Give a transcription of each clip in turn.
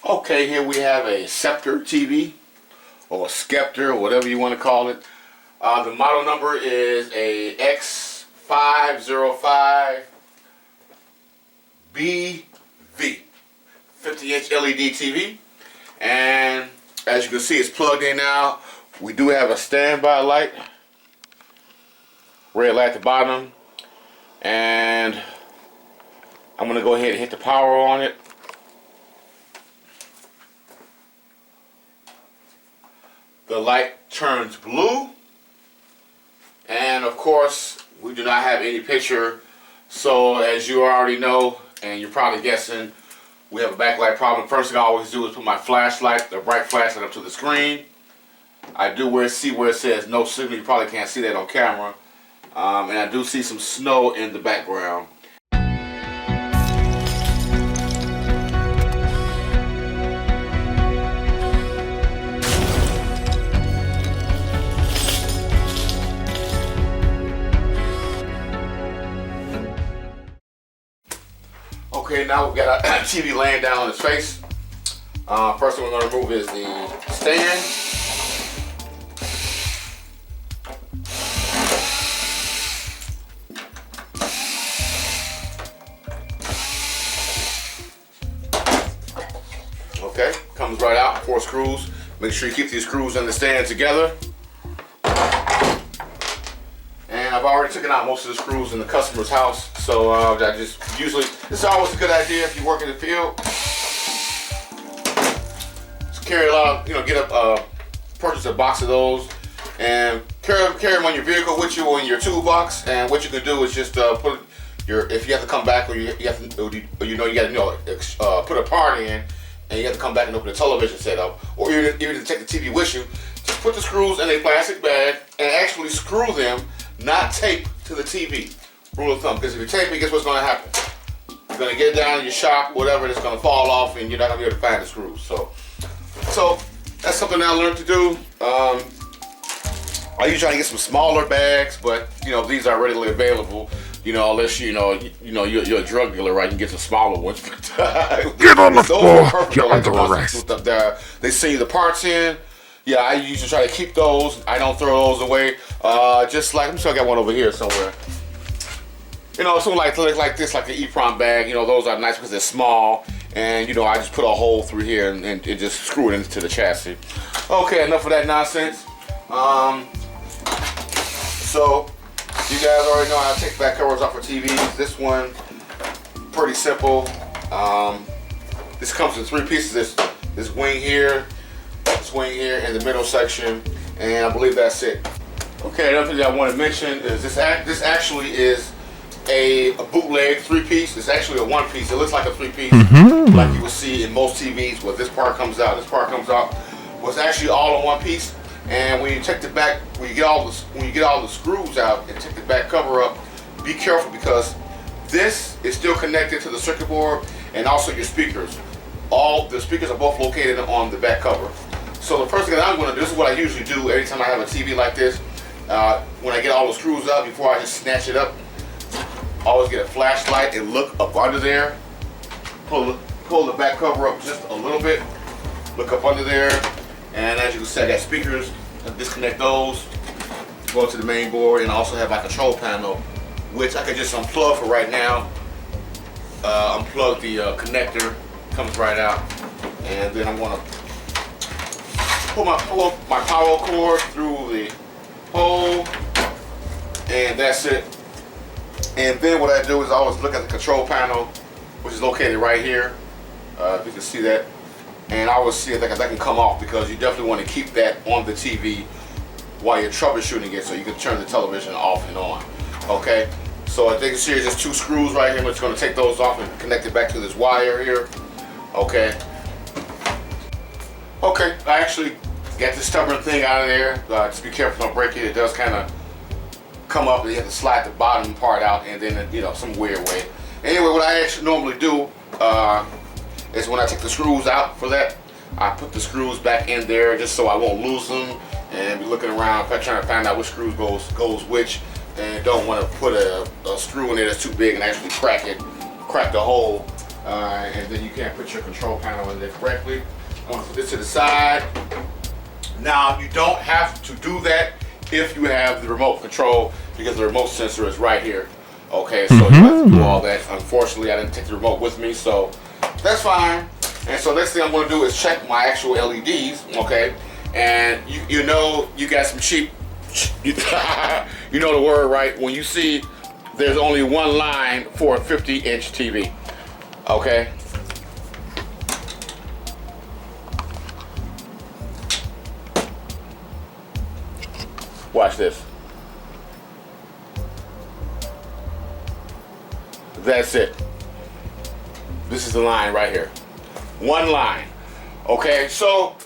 Okay, here we have a Sceptre TV, or Sceptre, or whatever you want to call it. The model number is a X505BV, 50-inch LED TV. And as you can see, it's plugged in now. We do have a standby light, red light at the bottom. And I'm going to go ahead and hit the power on it. The light turns blue, and of course we do not have any picture, so as you already know and you're probably guessing, we have a backlight problem. First thing I always do is put my flashlight, the bright flashlight, up to the screen. I do see where it says no signal. You probably can't see that on camera, and I do see some snow in the background. Okay, now we've got our TV laying down on its face. First thing we're going to remove is the stand. Okay, comes right out, 4 screws. Make sure you keep these screws in the stand together. And I've already taken out most of the screws in the customer's house, so I just usually, this is always a good idea if you work in the field. Just carry a lot of, purchase a box of those and carry them on your vehicle with you or in your toolbox. And what you can do is just put if you have to come back, or you got to put a part in, and you have to come back and open the television setup, or even to take the TV with you, just put the screws in a plastic bag and actually screw them, not tape to the TV. Rule of thumb, because if you tape it, guess what's going to happen? You're going to get down in your shop, whatever, and it's going to fall off, and you're not going to be able to find the screws. So that's something I learned to do. I usually try to get some smaller bags, but these are readily available. Unless you're a drug dealer, right? You can get some smaller ones. Get on the floor. You're under arrest. They send you the parts in. Yeah, I usually try to keep those. I don't throw those away. Just like, I'm sure I got one over here somewhere. Something like this, like the EPROM bag. Those are nice because they're small, and I just put a hole through here and just screw it into the chassis. Okay, enough of that nonsense. So you guys already know how to take back covers off of TVs. This one, pretty simple. This comes in 3 pieces. This wing here, this wing here, and the middle section, and I believe that's it. Okay, another thing I want to mention is this actually is a bootleg 3-piece. It's actually a 1-piece. It looks like a 3-piece, like you would see in most TVs, where this part comes out, this part comes out. Well, it's actually all in 1 piece. And when you take the back, when you get all the screws out and take the back cover up, be careful, because this is still connected to the circuit board and also your speakers. All the speakers are both located on the back cover. So the first thing that I'm going to do, this is what I usually do every time I have a TV like this. When I get all the screws out, before I just snatch it up, I always get a flashlight and look up under there. Pull the back cover up just a little bit. Look up under there. And as you can see, I got speakers. I disconnect those, go to the main board, and I also have my control panel, which I can just unplug for right now. Unplug the connector, comes right out, and then I'm going to pull my power cord through the hole, and that's it. And then what I do is I always look at the control panel, which is located right here. If you can see that. And I always see it that can come off, because you definitely want to keep that on the TV while you're troubleshooting it, so you can turn the television off and on. Okay, so I think it's here, just 2 screws right here. I'm just going to take those off and connect it back to this wire here. Okay, I actually got this stubborn thing out of there. Just be careful, don't break it. It does kind of come up, and you have to slide the bottom part out, and then some weird way. Anyway, what I actually normally do is when I take the screws out for that, I put the screws back in there just so I won't lose them, and be looking around trying to find out which screws goes which, and don't want to put a screw in there that's too big and actually crack the hole. and then you can't put your control panel in there correctly. I'm gonna put this to the side. Now you don't have to do that if you have the remote control, because the remote sensor is right here. Okay, so you have to do all that. Unfortunately, I didn't take the remote with me, so that's fine. And so next thing I'm gonna do is check my actual LEDs, okay? And you know you got some cheap, you know the word, right? When you see there's only one line for a 50-inch TV, okay? Watch this. That's it. This is the line right here. One line. Okay, so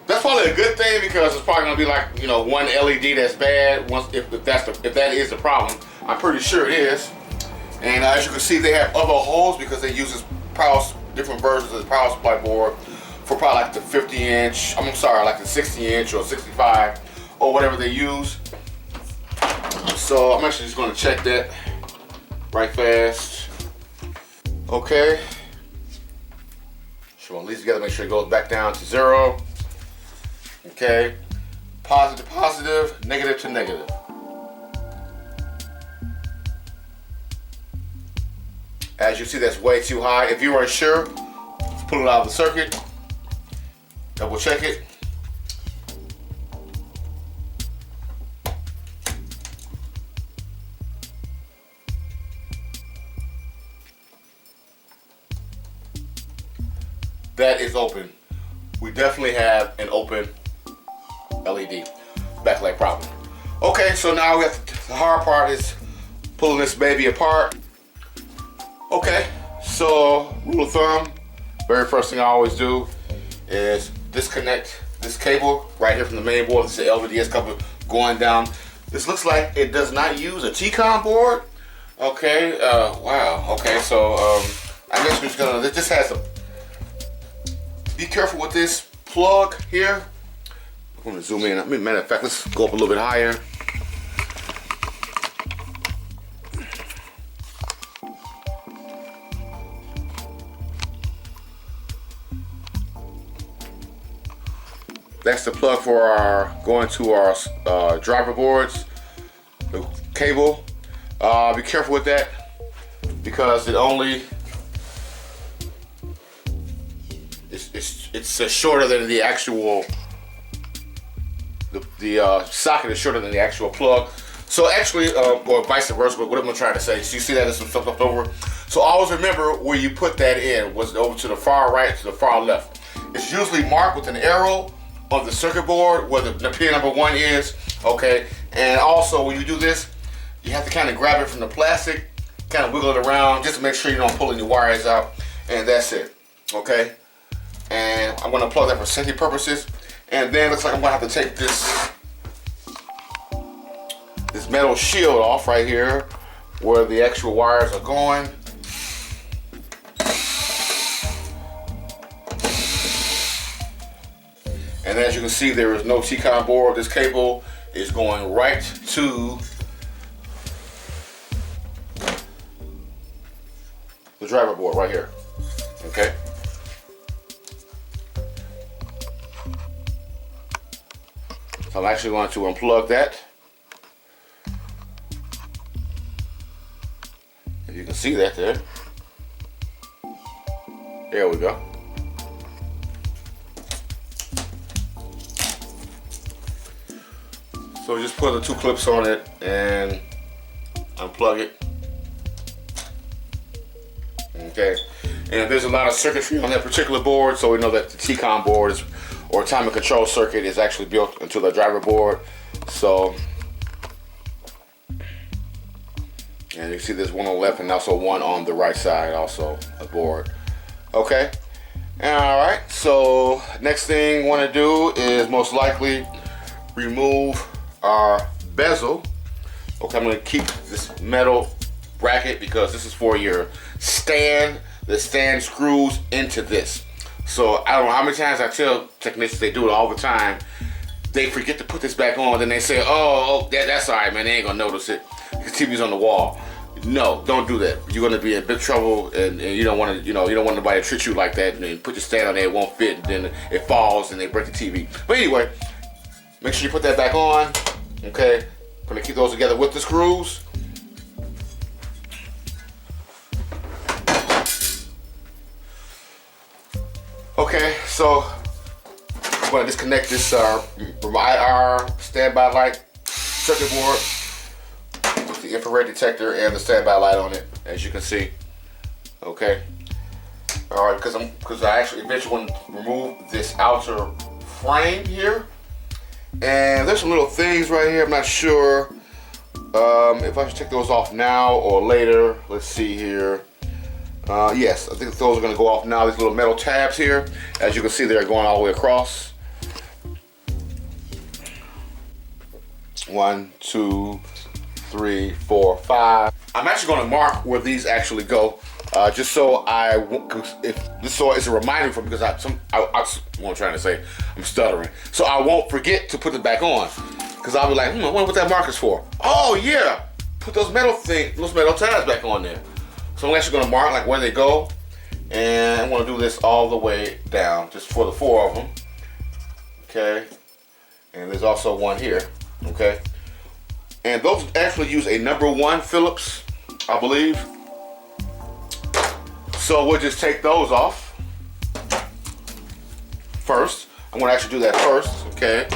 that's probably a good thing, because it's probably gonna be like, you know, one LED that's bad. Once if that is the problem, I'm pretty sure it is. And as you can see, they have other holes because they use different versions of the power supply board for probably like the 50-inch. I'm sorry, like the 60-inch or 65 or whatever they use. So I'm actually just going to check that right fast. Okay. So at least you got to make sure it goes back down to 0. Okay. Positive to positive, negative to negative. As you see, that's way too high. If you are unsure, pull it out of the circuit. Double check it. That is open. We definitely have an open LED backlight problem. Okay, so now we have the hard part is pulling this baby apart. Okay, so rule of thumb, very first thing I always do is disconnect this cable right here from the main board. This is the LVDS cable going down. This looks like it does not use a T-Con board. Okay, wow. Okay, so I guess we're just gonna, this has a, be careful with this plug here. I'm gonna zoom in. I mean, matter of fact, let's go up a little bit higher. That's the plug for our, going to our driver boards, the cable. Be careful with that, because it only, it's shorter than the actual, the socket is shorter than the actual plug. So actually, or vice versa, but what am I trying to say? So you see that there's some stuff left over. So always remember where you put that in. Was it over to the far right, to the far left? It's usually marked with an arrow on the circuit board where the pin number 1 is, okay? And also when you do this, you have to kind of grab it from the plastic, kind of wiggle it around just to make sure you don't pull any wires out, and that's it, okay? And I'm gonna plug that for safety purposes, and then it looks like I'm gonna have to take this metal shield off right here where the actual wires are going. And as you can see, there is no T-Con board. This cable is going right to the driver board right here, okay? So I'm actually going to unplug that. If you can see that there. There we go. So just put the 2 clips on it and unplug it. Okay. And there's a lot of circuitry on that particular board, so we know that the T-Con board is, or timing control circuit, is actually built into the driver board. So, and you see there's one on the left and also one on the right side, also a board. Okay. All right. So next thing I want to do is most likely remove our bezel. Okay, I'm going to keep this metal bracket because this is for your stand. The stand screws into this. So I don't know how many times I tell technicians, they do it all the time. They forget to put this back on, then they say, oh, that's all right, man, they ain't gonna notice it. The TV's on the wall. No, don't do that. You're gonna be in big trouble, and you don't want to, you don't want nobody to treat you like that, and then put your stand on there, it won't fit, and then it falls, and they break the TV. But anyway, make sure you put that back on. Okay, gonna keep those together with the screws. Okay, so I'm gonna disconnect this IR standby light circuit board. The infrared detector and the standby light on it, as you can see. Okay. All right, because I actually eventually want to remove this outer frame here, and there's some little things right here. I'm not sure if I should take those off now or later. Let's see here. Yes, I think those are going to go off now. These little metal tabs here, as you can see, they're going all the way across. 1, 2, 3, 4, 5. I'm actually going to mark where these actually go, just so I won't. So it's a reminder for me, because what I'm trying to say, I'm stuttering. So I won't forget to put it back on, because I'll be like, I wonder what that marker's for. Oh yeah, put those metal tabs back on there. So I'm actually going to mark like where they go, and I'm going to do this all the way down, just for the 4 of them. Okay, and there's also one here. Okay. And those actually use a #1 Phillips, I believe. So we'll just take those off first. I'm gonna actually do that first, okay?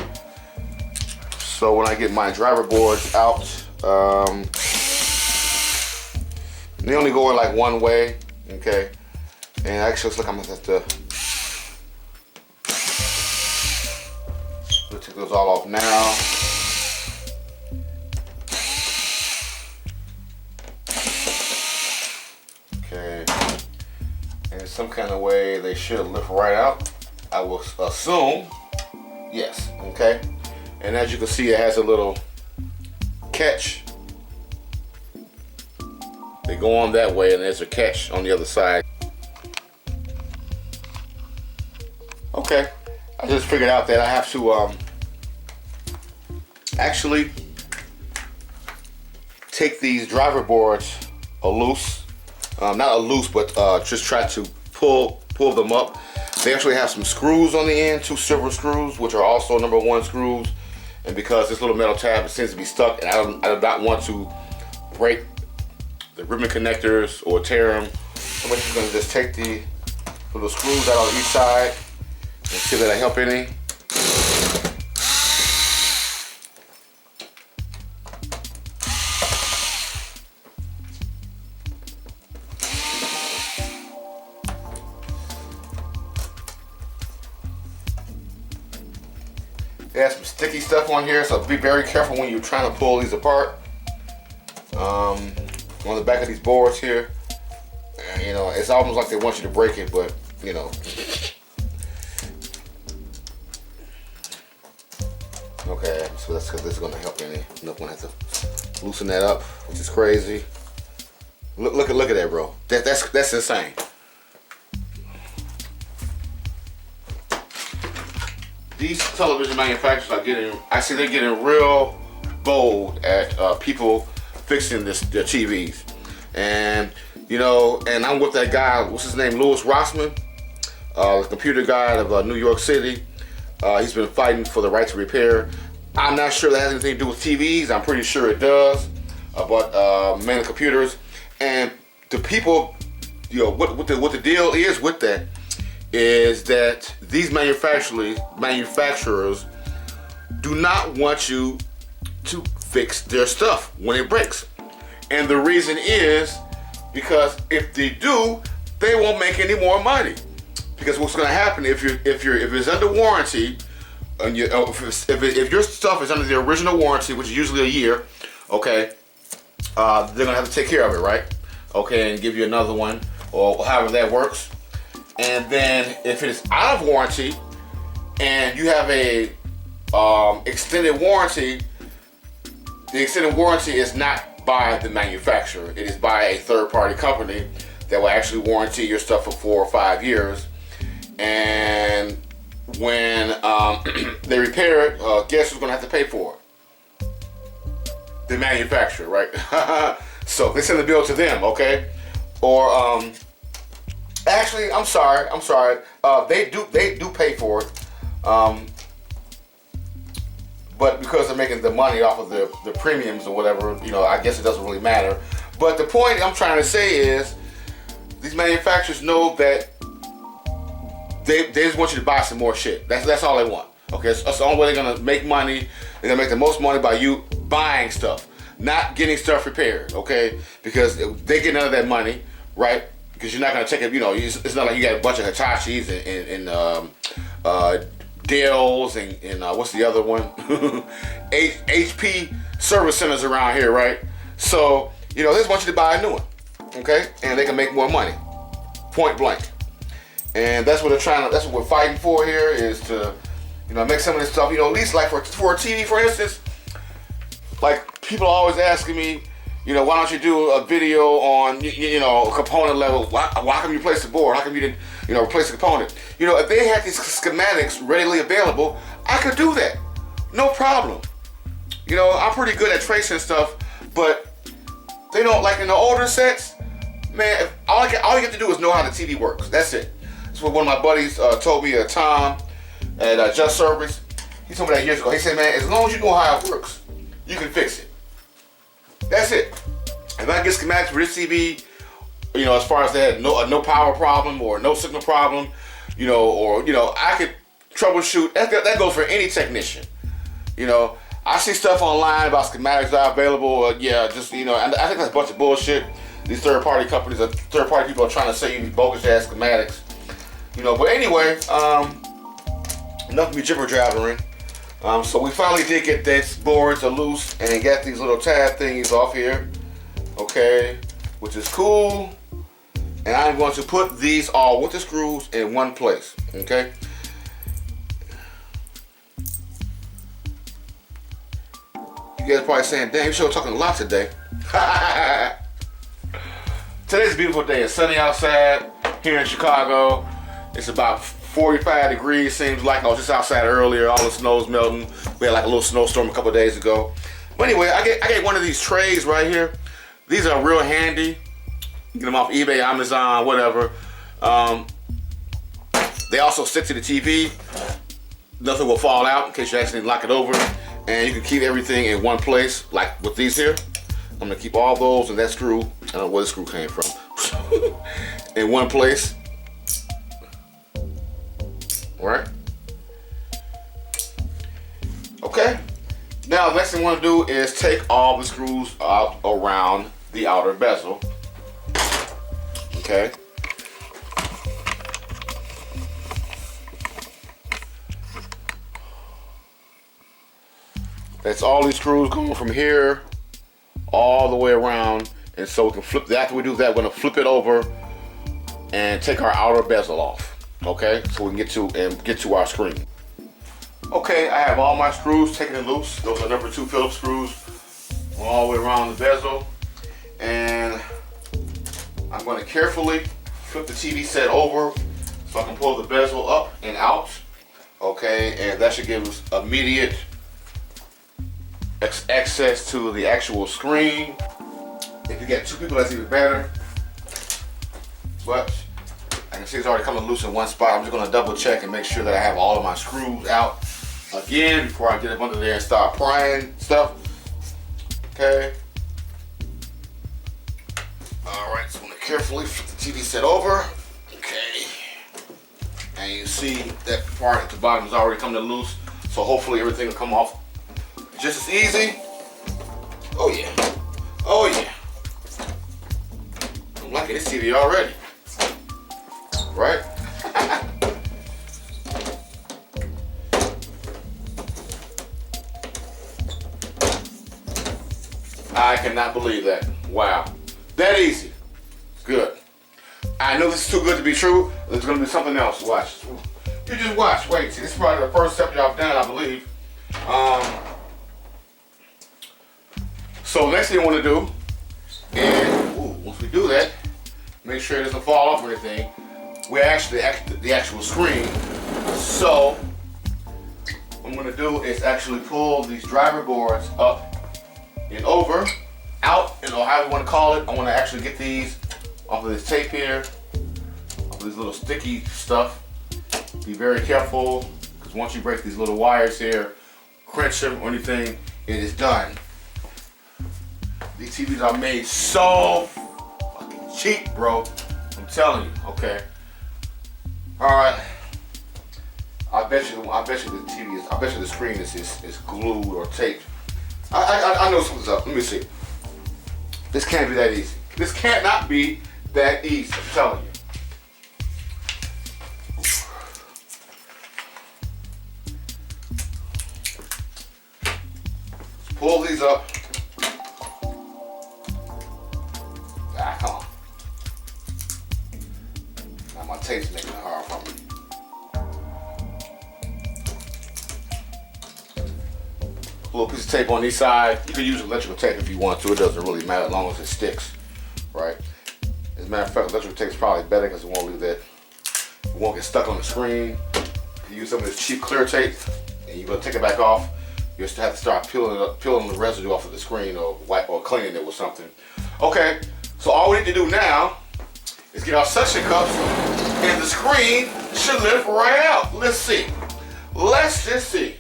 So when I get my driver boards out, they only go in like one way, okay? And actually looks like I'm gonna have to we'll take those all off now. Some kind of way they should lift right out, I will assume. Yes, okay. And as you can see, it has a little catch. They go on that way, and there's a catch on the other side. Okay, I just figured out that I have to actually take these driver boards loose. Not loose, but just try to pull them up. They actually have some screws on the end, 2 silver screws, which are also #1 screws. And because this little metal tab seems to be stuck, and I do not want to break the ribbon connectors or tear them, so I'm just going to just take the little screws out on each side and see that I help any. They have some sticky stuff on here, so be very careful when you're trying to pull these apart. On the back of these boards here, and, it's almost like they want you to break it, but Okay, so this is going to help any. I'm going to have to loosen that up, which is crazy. Look at that, bro. That's insane. These television manufacturers are they're getting real bold at people fixing their TVs. And, and I'm with that guy, what's his name, Louis Rossman, the computer guy of New York City. He's been fighting for the right to repair. I'm not sure that has anything to do with TVs. I'm pretty sure it does, but mainly computers. And the people, what the deal is with that is that these manufacturers do not want you to fix their stuff when it breaks. And the reason is because if they do, they won't make any more money. Because what's going to happen if it's under warranty, and if your stuff is under the original warranty, which is usually a year, okay, they're going to have to take care of it, right? Okay, and give you another one, or however that works. And then if it is out of warranty and you have a extended warranty, the extended warranty is not by the manufacturer. It is by a third-party company that will actually warranty your stuff for 4 or 5 years. And when they repair it, guess who's going to have to pay for it? The manufacturer, right? So they send the bill to them, okay? Or actually, I'm sorry. They do pay for it. But because they're making the money off of the premiums or whatever, you know, I guess it doesn't really matter. But the point I'm trying to say is, these manufacturers know that they just want you to buy some more shit. That's all they want. Okay, that's the only way they're gonna make money. They're gonna make the most money by you buying stuff, not getting stuff repaired. Okay, because they get none of that money, right? Because you're not gonna take it. You know, it's not like you got a bunch of Hitachis and Dells and what's the other one? HP service centers around here, right? So you know, they just want you to buy a new one, okay? And they can make more money, point blank. And that's what they're trying to. That's what we're fighting for here, is to, you know, make some of this stuff. You know, at least like for a TV, for instance. Like people are always asking me, you know, why don't you do a video on, you know, component level? Why come you replace the board? How come you didn't, you know, replace the component? You know, if they had these schematics readily available, I could do that, no problem. You know, I'm pretty good at tracing stuff, but they don't, like in the older sets, man. All you have to do is know how the TV works. That's it. That's what one of my buddies told me at a time at Just Service. He told me that years ago. He said, man, as long as you know how it works, you can fix it. That's it. If I get schematics for this TV, you know, as far as that no power problem or no signal problem, you know, or, you know, I could troubleshoot. That goes for any technician. You know, I see stuff online about schematics that are available. Yeah, just, you know, and I think that's a bunch of bullshit. These third-party companies, third-party people are trying to sell you these bogus-ass schematics. You know, but anyway, enough of me jibber-jabbering. So we finally did get these boards loose and got these little tab thingies off here. Okay, which is cool. And I'm going to put these all with the screws in one place. Okay. You guys are probably saying, damn, you sure talking a lot today. Today's a beautiful day. It's sunny outside here in Chicago. It's about 45 degrees, seems like. I was just outside earlier. All the snow's melting. We had like a little snowstorm a couple days ago. But anyway, I get one of these trays right here. These are real handy. You get them off eBay, Amazon, whatever. They also stick to the TV. Nothing will fall out in case you accidentally lock it over. And you can keep everything in one place, like with these here. I'm gonna keep all those and that screw. I don't know where the screw came from. In one place. Right? Okay. Now the next thing I want to do is take all the screws out around the outer bezel. Okay. That's all these screws going from here all the way around, and so we can flip. After we do that, we're gonna flip it over and take our outer bezel off. Okay, so we can get to our screen. Okay, I have all my screws taken and loose. Those are number 2 Phillips screws all the way around the bezel, and I'm going to carefully flip the TV set over so I can pull the bezel up and out. Okay, and that should give us immediate access to the actual screen. If you get 2 people, that's even better. But I can see it's already coming loose in one spot. I'm just going to double check and make sure that I have all of my screws out again before I get up under there and start prying stuff. Okay. Alright, so I'm going to carefully flip the TV set over. Okay. And you see that part at the bottom is already coming loose. So hopefully everything will come off just as easy. Oh yeah. Oh yeah. I'm liking this TV already. Right? I cannot believe that. Wow. That easy. Good. I know this is too good to be true. There's going to be something else. Watch. You just watch. Wait. See, this is probably the first step y'all done, I believe. So next thing you want to do is, once we do that, make sure it doesn't fall off or anything. We're actually the actual screen. So what I'm going to do is actually pull these driver boards up and over, out and or however you want to call it. I want to actually get these off of this tape here, off of this little sticky stuff. Be very careful, because once you break these little wires here, clench them or anything, it is done. These TVs are made so fucking cheap, bro. I'm telling you, okay. All right. I bet you the TV is. I bet you the screen is glued or taped. I know something's up. Let me see. This can't be that easy. This can't not be that easy. I'm telling you. Let's pull these up. Ah, come on. Now my tape's making it hard for me. A little piece of tape on each side. You can use electrical tape if you want to. It doesn't really matter as long as it sticks, right? As a matter of fact, electrical tape is probably better because it won't leave that. It won't get stuck on the screen. If you use some of this cheap clear tape and you're gonna take it back off, you just have to start peeling the residue off of the screen or cleaning it with something. Okay, so all we need to do now is get our suction cups and the screen should lift right out. Let's see. Let's just see.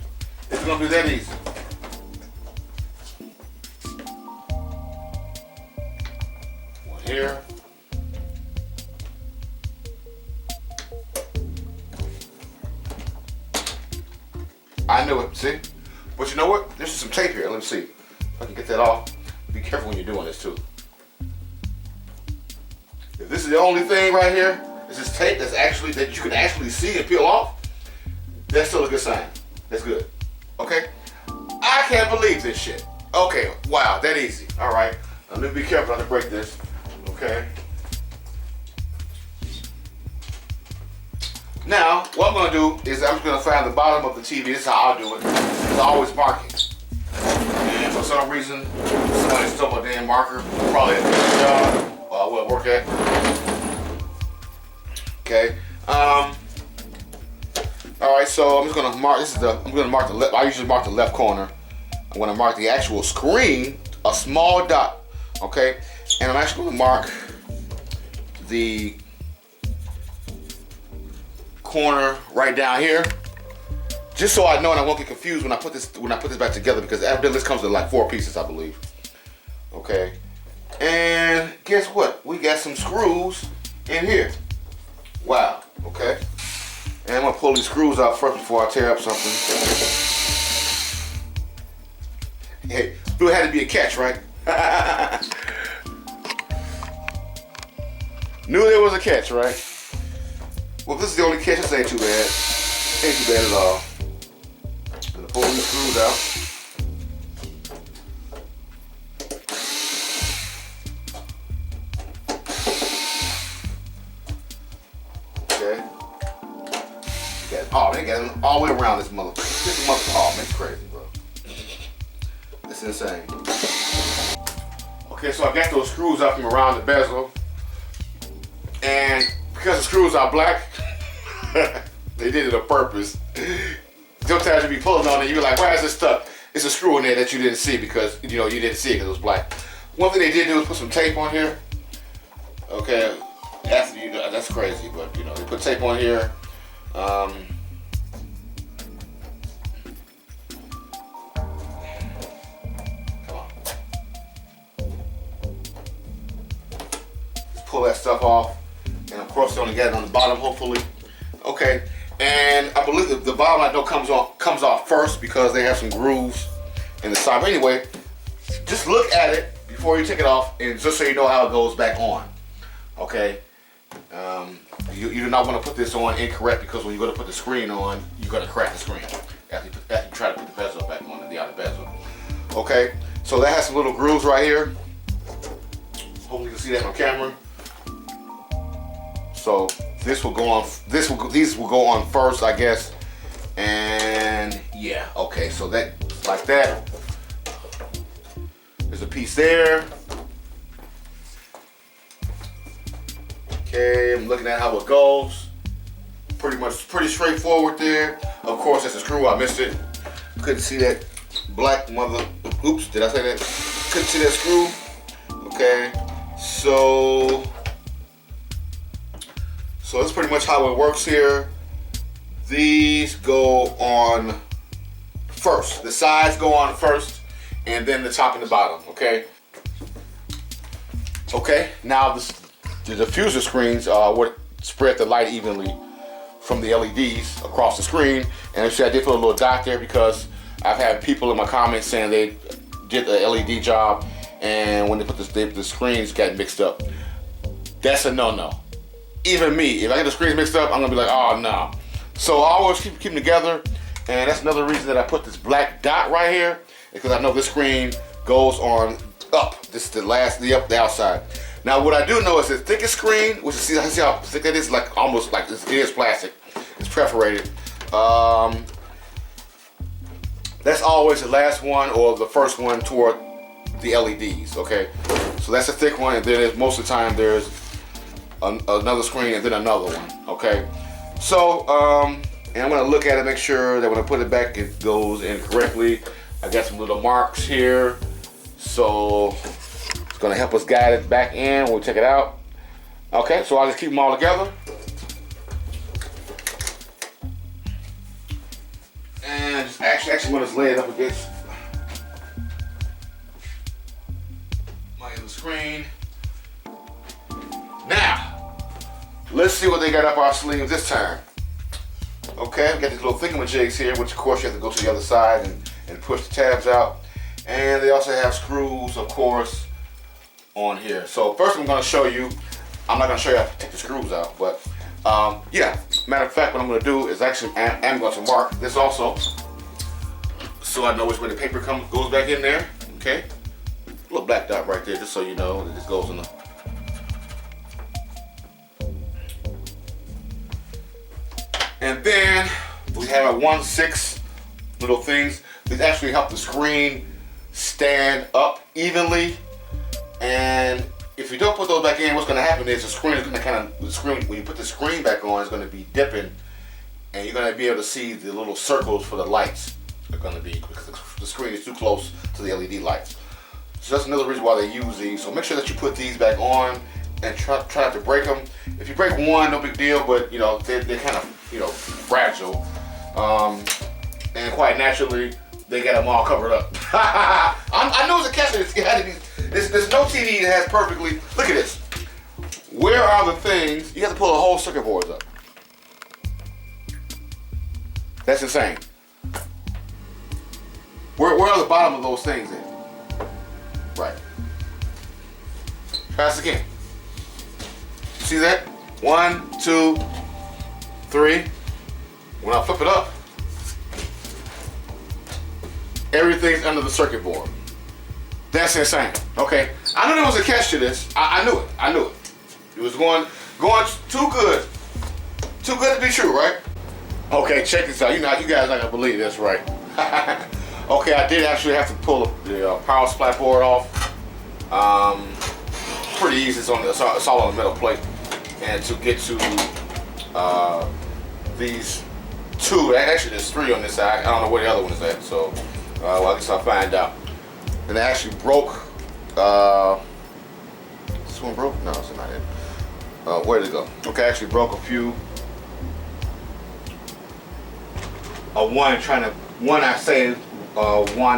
It's gonna be that easy. Here. I knew it, see? But you know what? There's some tape here. Let me see if I can get that off. Be careful when you're doing this too. If this is the only thing right here, is this tape that you can actually see and peel off, that's still a good sign. That's good. Okay? I can't believe this shit. Okay, wow, that easy. All right, let me be careful not to break this. Okay. Now, what I'm going to do is I'm just going to find the bottom of the TV. This is how I'll do it. It's always marking. And for some reason, somebody stole my damn marker. Probably at the job. I will work at. Okay. Alright, so I'm just going to mark. I'm going to mark the left. I usually mark the left corner. I'm going to mark the actual screen, a small dot. Okay. And I'm actually going to mark the corner right down here, just so I know and I won't get confused when I put this back together, because evidently this comes with like 4 pieces, I believe. Okay. And guess what? We got some screws in here. Wow. Okay. And I'm gonna pull these screws out first before I tear up something. Hey, knew it had to be a catch, right? Knew there was a catch, right? Well, if this is the only catch, this ain't too bad. Ain't too bad at all. I'm gonna pull these screws out. Okay. Oh, they got them all the way around this mother. Oh, man, it's crazy, bro. It's insane. Okay, so I got those screws up from around the bezel. And because the screws are black, they did it on purpose. Sometimes you be pulling on it, you're like, why is this stuck? It's a screw in there that you didn't see because, you know, you didn't see it because it was black. One thing they did do was put some tape on here. Okay, after you know, that's crazy, but you know, they put tape on here. Come on. Just pull that stuff off. And of course, they only got it on the bottom, hopefully. Okay, and I believe the bottom I know comes off first because they have some grooves in the side. But anyway, just look at it before you take it off, and just so you know how it goes back on. Okay, you do not want to put this on incorrect, because when you go to put the screen on, you're going to crack the screen after you try to put the bezel back on, the outer bezel. Okay, so that has some little grooves right here. Hopefully you can see that on camera. So this will go on. These will go on first, I guess. And yeah, okay. So that, like that. There's a piece there. Okay, I'm looking at how it goes. Pretty straightforward there. Of course, that's a screw. I missed it. Couldn't see that black mother. Oops, did I say that? Couldn't see that screw. Okay, so that's pretty much how it works here. These go on first. The sides go on first, and then the top and the bottom. Okay. Okay. Now the diffuser screens would spread the light evenly from the LEDs across the screen. And actually, I did put a little dot there because I've had people in my comments saying they did the LED job, and when they put the screens got mixed up. That's a no-no. Even me, if I get the screens mixed up, I'm gonna be like, oh no. So I always keep them together, and that's another reason that I put this black dot right here, because I know this screen goes on up. This is the outside. Now what I do know is the thickest screen, which is, see how thick that is, like almost like it is plastic. It's perforated. That's always the last one or the first one toward the LEDs. Okay, so that's a thick one, and then most of the time there's another screen and then another one. Okay, so and I'm gonna look at it, make sure that when I put it back it goes in correctly. I got some little marks here, so it's gonna help us guide it back in when we check it out. Okay, so I'll just keep them all together. And just actually want to lay it up against my other screen. Now, let's see what they got up our sleeves this time. Okay, we got these little thingamajigs here, which of course you have to go to the other side and push the tabs out. And they also have screws, of course, on here. So first I'm going to show you, I'm not going to show you how to take the screws out, but yeah, matter of fact, what I'm going to do is actually, I'm going to mark this also, so I know which way the paper goes back in there. Okay, a little black dot right there, just so you know that this goes in the. And then we have a 1/6 little things. These actually help the screen stand up evenly. And if you don't put those back in, what's going to happen is the screen is going to when you put the screen back on, it's going to be dipping, and you're going to be able to see the little circles for the lights are going to be, because the screen is too close to the LED lights. So that's another reason why they use these. So make sure that you put these back on and try not to break them. If you break one, no big deal, but you know they're kind of, you know, fragile, and quite naturally they got them all covered up. I know it's a catch. There's no TV that has perfectly. Look at this. Where are the things? You have to pull the whole circuit boards up. That's insane. Where are the bottom of those things in? Right. Try this again. See that? 1, 2, 3. When I flip it up, everything's under the circuit board. That's insane. Okay, I knew there was a catch to this. I knew it. I knew it. It was going too good to be true, right? Okay, check this out. You guys not gonna believe this, right? Okay, I did actually have to pull the power supply board off. Pretty easy. It's all on the metal plate, and to get to these two. Actually, there's 3 on this side. I don't know where the other one is at. So, well, I guess I'll find out. And it actually broke. This one broke? No, it's not it. Where did it go? Okay, I actually broke a few. One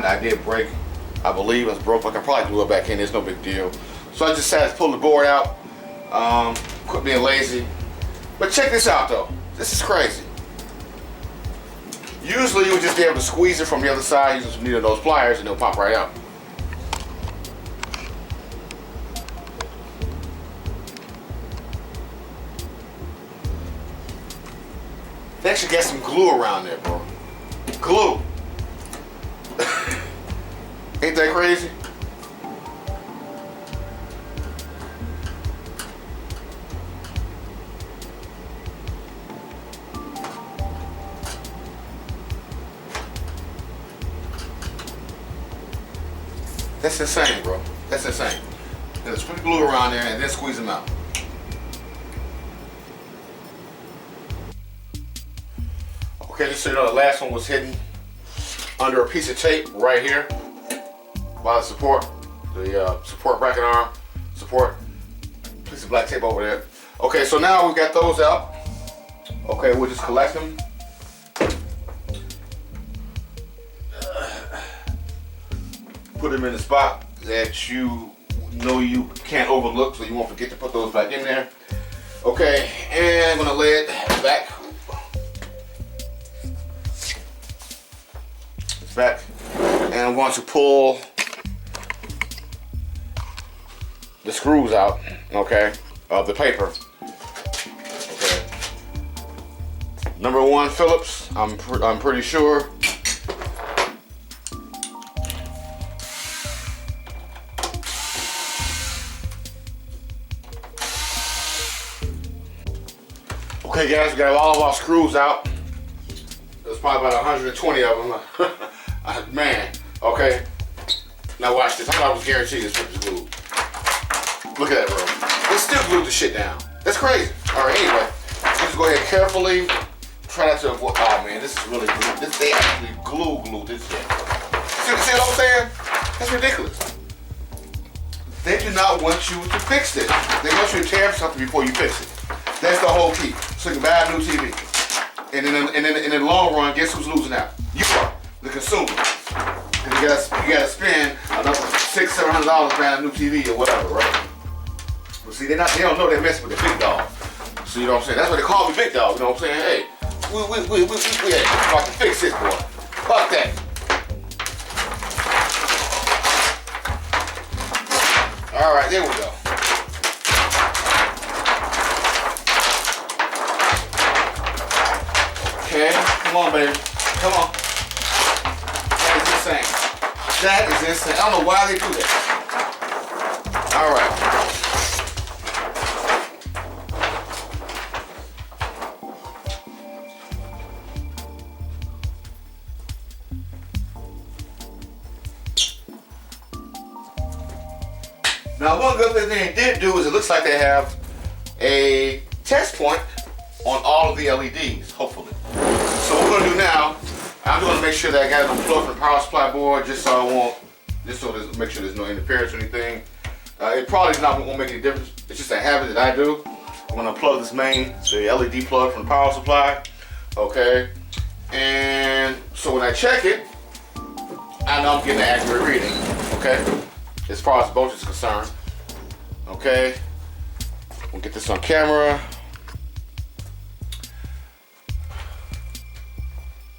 I did break. I believe it's broke. I can probably glue it back in. It's no big deal. So I just had to pull the board out. Quit being lazy. But check this out though. This is crazy. Usually you would just be able to squeeze it from the other side using some needle nose pliers and it'll pop right out. They actually got some glue around there, bro. Glue. Ain't that crazy? That's insane, bro. That's insane. There's put glue around there and then squeeze them out. Okay, just so you know, the last one was hidden under a piece of tape right here by the support bracket arm. support. Piece of black tape over there. Okay, so now we've got those out. Okay, we'll just collect them. Put them in the spot that you know you can't overlook, so you won't forget to put those back in there. Okay, and I'm gonna lay it back. It's back. And I'm going to pull the screws out, okay, of the paper. Okay. Number 1 Phillips, I'm pretty sure. Okay guys, we got all of our screws out. There's probably about 120 of them. Man, okay. Now watch this. I thought I was guaranteed this strip is glued. Look at that, bro. They still glued the shit down. That's crazy. All right, anyway. Let's go ahead carefully. Try not to avoid. Oh man, this is really glued. They actually glued this shit. See what I'm saying? That's ridiculous. They do not want you to fix it. They want you to tear something before you fix it. That's the whole key. So you can buy a new TV. And in the long run, guess who's losing out? You are, the consumer. Because you gotta spend another $600-700 buying a new TV or whatever, right? But see, they don't know they're messing with the big dog. So you know what I'm saying? That's why they call me big dog. You know what I'm saying? Hey, we about to fix this, boy. Fuck that. All right, there we go. Okay, come on, baby. Come on. That is insane. That is insane. I don't know why they do that. All right. Now, one good thing they did do is it looks like they have a test point on all of the LEDs, hopefully. So what we're gonna do now, I'm gonna make sure that I got it unplugged from the power supply board, just so make sure there's no interference or anything. It probably won't make any difference. It's just a habit that I do. I'm gonna plug this the LED plug from the power supply, okay? And so when I check it, I know I'm getting an accurate reading, okay? As far as voltage is concerned, okay? We'll get this on camera.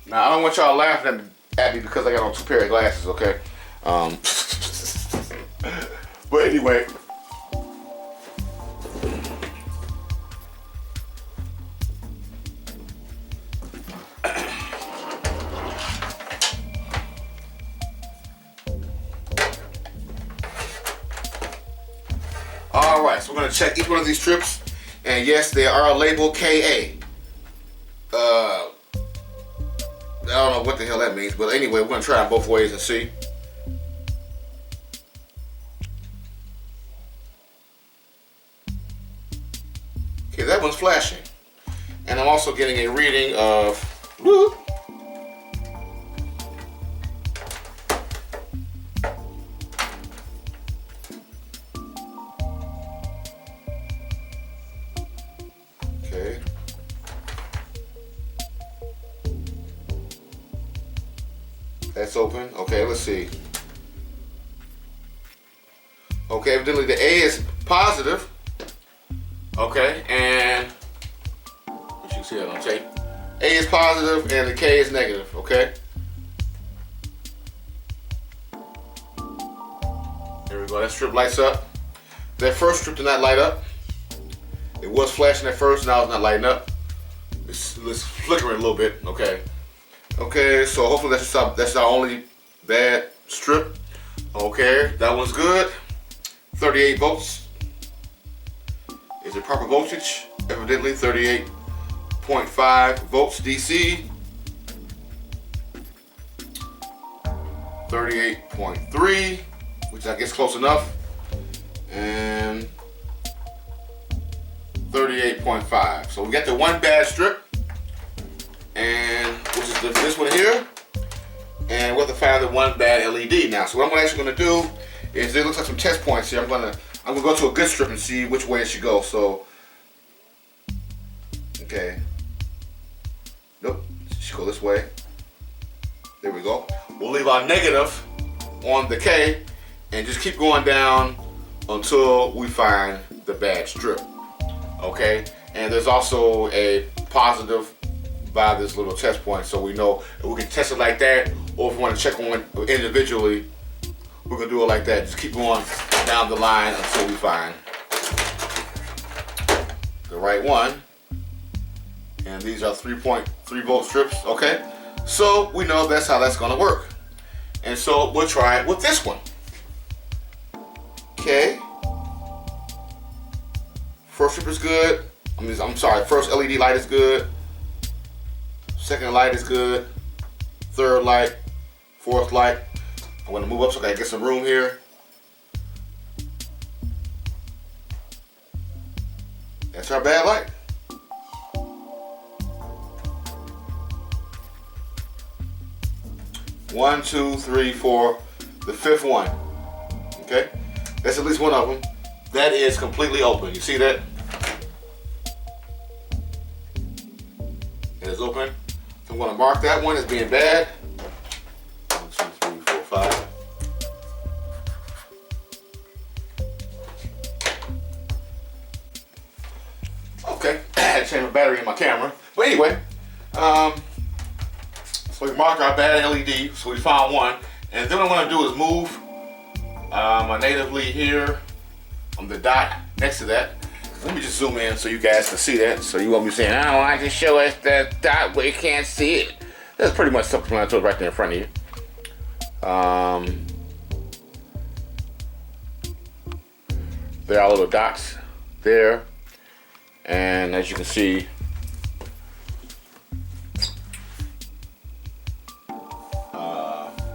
Now, I don't want y'all laughing at me because I got on 2 pairs of glasses, okay? But anyway. All right, so we're gonna check each one of these strips. And yes, they are labeled KA. I don't know what the hell that means, but anyway, we're gonna try it both ways and see. Okay, that one's flashing. And I'm also getting a reading of, whoop, okay. That's open. Okay, let's see. Okay, evidently the A is positive. Okay, and you can see that on tape. A is positive and the K is negative, okay? There we go, that strip lights up. That first strip did not light up. It was flashing at first, now it's not lighting up. It's flickering a little bit, okay? Okay, so hopefully that's our only bad strip. Okay, that one's good. 38 volts is the proper voltage. Evidently 38.5 volts DC. 38.3, which I guess close enough. And 38.5. So we got the one bad strip. And which is this one here, and we'll have to find the one bad LED now. So what I'm actually going to do is, it looks like some test points here. I'm I'm gonna go to a good strip and see which way it should go. So, okay. Nope, it should go this way. There we go. We'll leave our negative on the K and just keep going down until we find the bad strip. Okay, and there's also a positive by this little test point, so we know if we can test it like that, or if we want to check one individually, we're gonna do it like that. Just keep going down the line until we find the right one. And these are 3.3 volt strips. Okay, so we know that's how that's gonna work. And so we'll try it with this one. Okay. First strip is good. I'm sorry, first LED light is good. Second light is good. Third light, fourth light. I'm gonna move up so I can get some room here. That's our bad light. One, two, three, four, the fifth one. Okay, that's at least one of them. That is completely open. You see that? It is open. So I'm going to mark that one as being bad. 1, 2, 3, 4, 5. Okay, I had to change my battery in my camera. But anyway, so we marked our bad LED, so we found one. And then what I'm going to do is move my native lead here on the dot next to that. Let me just zoom in so you guys can see that. So you won't be saying, "Oh, I just show us the dot where you can't see it." That's pretty much self-explanatory right there in front of you. There are little dots there, and as you can see,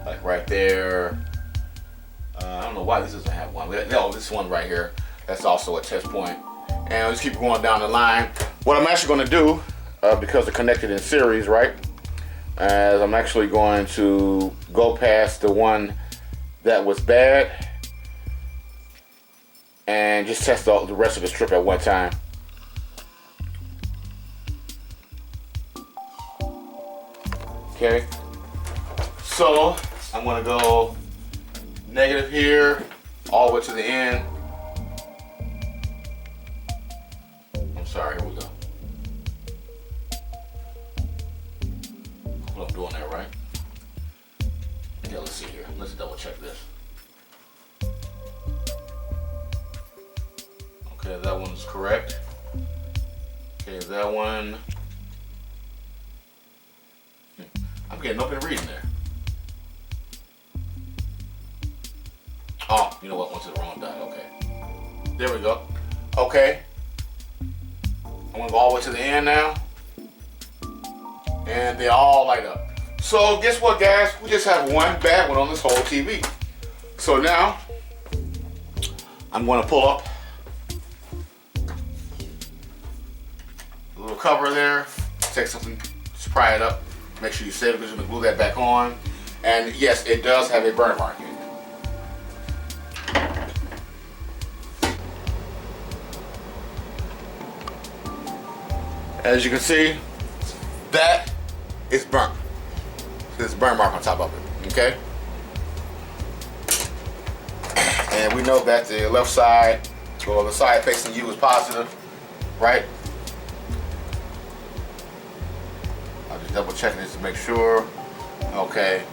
like right there. I don't know why this doesn't have one. No, this one right here. That's also a test point. And I'll just keep going down the line. What I'm actually going to do, because they're connected in series, right? As I'm actually going to go past the one that was bad and just test the rest of the strip at one time. Okay. So I'm going to go negative here, all the way to the end. Sorry, here we go. Hope I'm doing that right. Yeah, let's see here. Let's double check this. Okay, that one's correct. Okay, that one. I'm getting open reading there. Oh, you know what? Went to the wrong dot. Okay. There we go. Okay. I'm gonna go all the way to the end now. And they all light up. So guess what, guys? We just have one bad one on this whole TV. So now, I'm gonna pull up a little cover there, take something, just pry it up, make sure you save it because you're gonna glue that back on. And yes, it does have a burn mark in it. As you can see, that is burnt. There's a burn mark on top of it, okay? And we know that the left side, or the side facing you, is positive, right? I'll just double check this to make sure. Okay,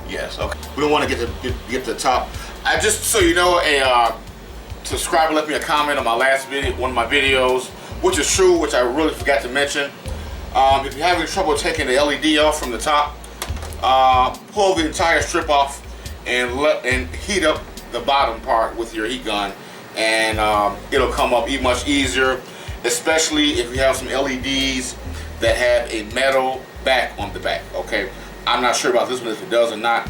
yes, okay. We don't want to get to the top. I just, so you know, a subscriber left me a comment on my last video, one of my videos, which is true, which I really forgot to mention. If you're having trouble taking the LED off from the top, pull the entire strip off and heat up the bottom part with your heat gun, and it'll come up much easier, especially if you have some LEDs that have a metal back on the back. Okay, I'm not sure about this one if it does or not.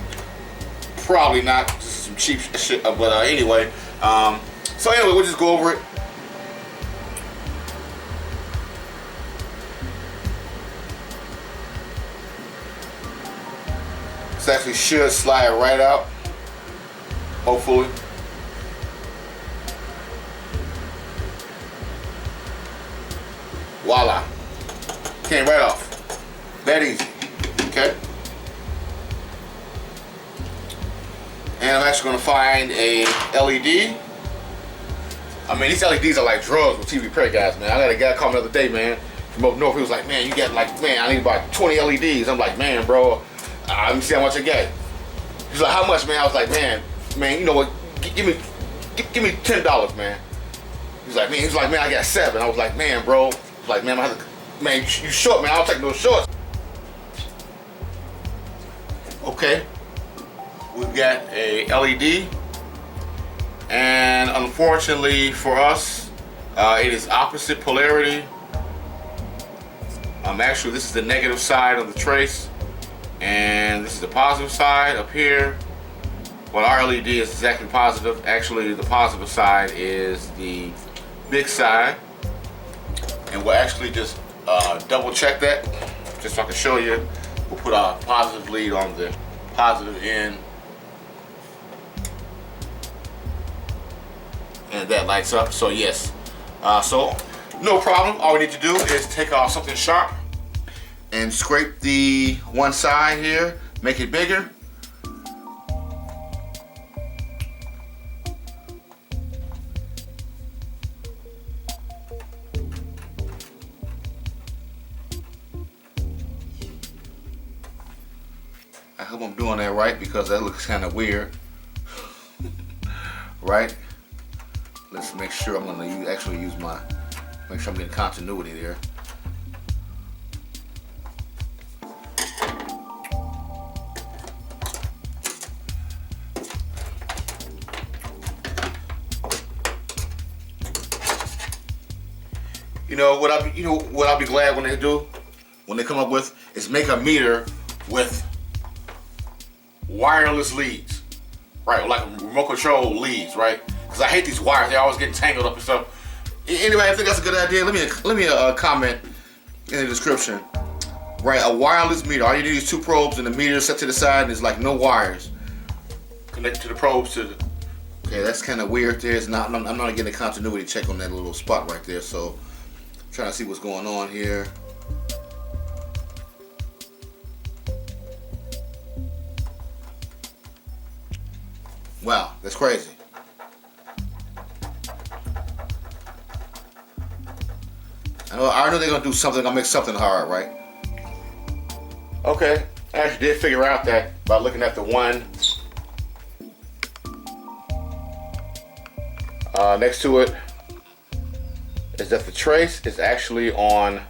Probably not. This is some cheap shit, but anyway. So anyway, we'll just go over it. This actually should slide right out, hopefully. voila. Came right off. That easy. Okay. And I'm actually gonna find a LED. I mean, these LEDs are like drugs with TV repair guys, man. I had a guy call me the other day, man, from up north. He was like, man, you got like, man, I need about 20 LEDs. I'm like, man, bro, let me see how much I get. He's like, how much, man? I was like, man, you know what? Give me $10, man. He's like, man, I got 7. I was like, man, bro. I was like, man, you short, man. I'll take those shorts. Okay, we've got a LED, and unfortunately for us, it is opposite polarity. Actually, this is the negative side of the trace, and this is the positive side up here. Well, our LED is exactly positive. Actually, the positive side is the big side, and we'll actually just double check that, just so I can show you. We'll put our positive lead on the positive end, and that lights up. So yes, so no problem. All we need to do is take off something sharp and scrape the one side here, make it bigger. I hope I'm doing that right, because that looks kind of weird. Right? Let's make sure I'm gonna make sure I'm getting continuity there. You know what I'll be glad when they come up with is make a meter with wireless leads, right? Like remote control leads, right? Because I hate these wires; they always get tangled up and stuff. Anyway, I think that's a good idea. Let me comment in the description. Right, a wireless meter. All you need is 2 probes, and the meter is set to the side, and there's like no wires connected to the probes. Okay, that's kind of weird. I'm not getting a continuity check on that little spot right there. So, I'm trying to see what's going on here. Wow, that's crazy. I know they're gonna do something. Gonna make something hard, right? Okay, I actually did figure out that by looking at the one next to it, is that the trace is actually on